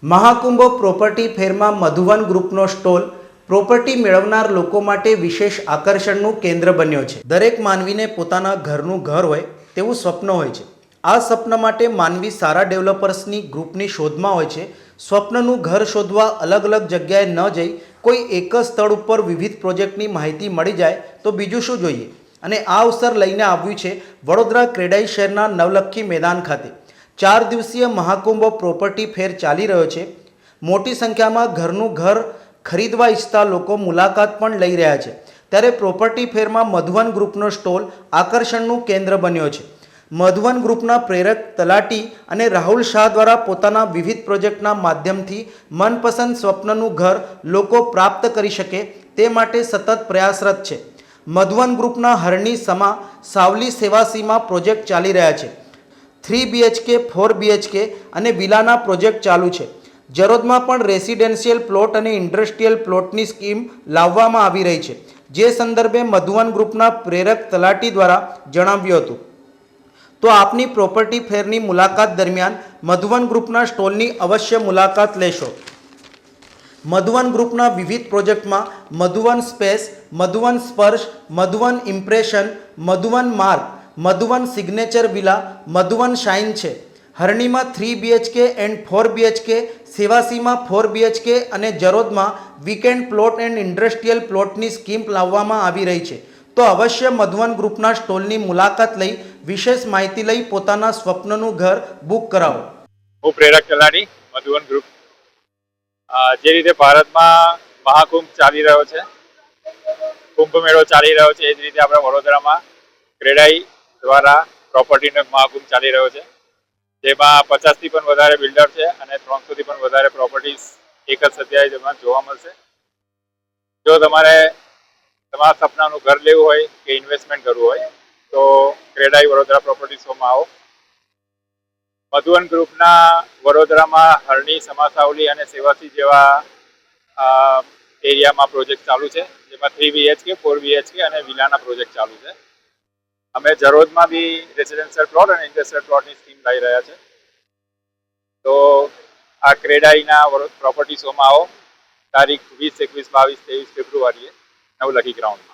Mahakumbh property ફેરમાં મધુવન ગ્રુપનો stall property મેળવનાર લોકો માટે વિશેષ આકર્ષણનું કેન્દ્ર બન્યો છે। દરેક માનવીને પોતાના ઘરનું ઘર હોય તેવું સ્વપ્ન હોય છે। આ સ્વપ્ન માટે માનવી સારા ડેવલપર્સની ગ્રુપની શોધમાં હોય છે। સ્વપ્નનું ઘર શોધવા અલગ અલગ જગ્યાએ ન જઈ કોઈ એક જ સ્થળ ઉપર વિવિધ પ્રોજેક્ટની માહિતી મળી જાય તો બીજું શું જોઈએ। અને આ અવસર લઈને આવ્યું છે વડોદરા ક્રેડાઈ શહેરના નવલખી મેદાન ખાતે 4 દિવસીય મહાકુંભ પ્રોપર્ટી ફેર ચાલી રહ્યો છે। મોટી સંખ્યામાં ઘરનું ઘર ખરીદવા ઈચ્છતા લોકો મુલાકાત પણ લઈ રહ્યા છે। ત્યારે પ્રોપર્ટી ફેરમાં મધુવન ગ્રુપનો સ્ટોલ આકર્ષણનું કેન્દ્ર બન્યો છે। મધુવન ગ્રુપના પ્રેરક તલાટી અને રાહુલ શાહ દ્વારા પોતાના વિવિધ પ્રોજેક્ટના માધ્યમથી મનપસંદ સ્વપ્નનું ઘર લોકો પ્રાપ્ત કરી શકે તે માટે સતત પ્રયાસરત છે। મધુવન ગ્રુપના હરણી સમા સાવલી સેવાસીમાં પ્રોજેક્ટ ચાલી રહ્યા છે। 3 BHK 4 BHK અને વિલાના પ્રોજેક્ટ ચાલુ છે। જરોદમાં પણ રેસિડેન્શિયલ પ્લોટ અને ઇન્ડસ્ટ્રીયલ પ્લોટની સ્કીમ લાવવામાં આવી રહી છે, જે સંદર્ભે મધુવન ગ્રુપના પ્રેરક તલાટી દ્વારા જણાવ્યું હતું। તો આપની પ્રોપર્ટી ફેરની મુલાકાત દરમિયાન મધુવન ગ્રુપના સ્ટોલની અવશ્ય મુલાકાત લેશો। મધુવન ગ્રુપના વિવિધ પ્રોજેક્ટમાં મધુવન સ્પેસ, મધુવન સ્પર્શ, Madhuvan impression, Madhuvan mark, Madhuvan signature villa, Madhuvan shine છે। હરણીમાં 3 BHK એન્ડ 4 BHK, સેવાસીમાં 4 BHK અને જરોદમાં વીકેન્ડ પ્લોટ એન્ડ ઇન્ડસ્ટ્રીયલ પ્લોટની સ્કીમ લાવવામાં આવી રહી છે। તો અવશ્ય મધુવન ગ્રુપના સ્ટોલની મુલાકાત લઈ વિશેષ માહિતી લઈ પોતાના સ્વપ્નનું ઘર બુક કરાવો। હું પ્રેરક તલાટી મધુવન ગ્રુપ। જે રીતે ભારતમાં મહાકુંભ ચાલી રહ્યો છે, કુંભ મેળો ચાલી રહ્યો છે, એ જ રીતે આપણા વડોદરામાં ક્રેડાઈ દ્વારા પ્રોપર્ટીનો મહાકુંભ ચાલી રહ્યો છે, જેમાં 50થી પણ વધારે બિલ્ડર છે અને 300થી પણ વધારે પ્રોપર્ટીઝ એક જ જગ્યાએ જેમાં જોવા મળશે। જો તમારે તમારા સપનાનું ઘર લેવું હોય કે ઇન્વેસ્ટમેન્ટ કરવું હોય તો ક્રેડાઈ વડોદરા પ્રોપર્ટી શોમાં આવો। મધુવન ગ્રુપના વડોદરામાં હરણી, સમાસાવલી અને સેવાસી જેવા એરિયામાં પ્રોજેક્ટ ચાલુ છે, જેમાં 3 BHK 4 BHK અને વિલાના પ્રોજેક્ટ ચાલુ છે। અમે જરોદમાં બી રેસિડેન્શિયલ પ્લોટ અને ઇન્ડસ્ટ્રીયલ પ્લોટની સ્કીમ લાવી રહ્યા છે। તો આ ક્રેડાઈના પ્રોપર્ટી શોમાં આવો, તારીખ 20, 21, 22, 23 ફેબ્રુઆરીએ નવલખી ગ્રાઉન્ડમાં।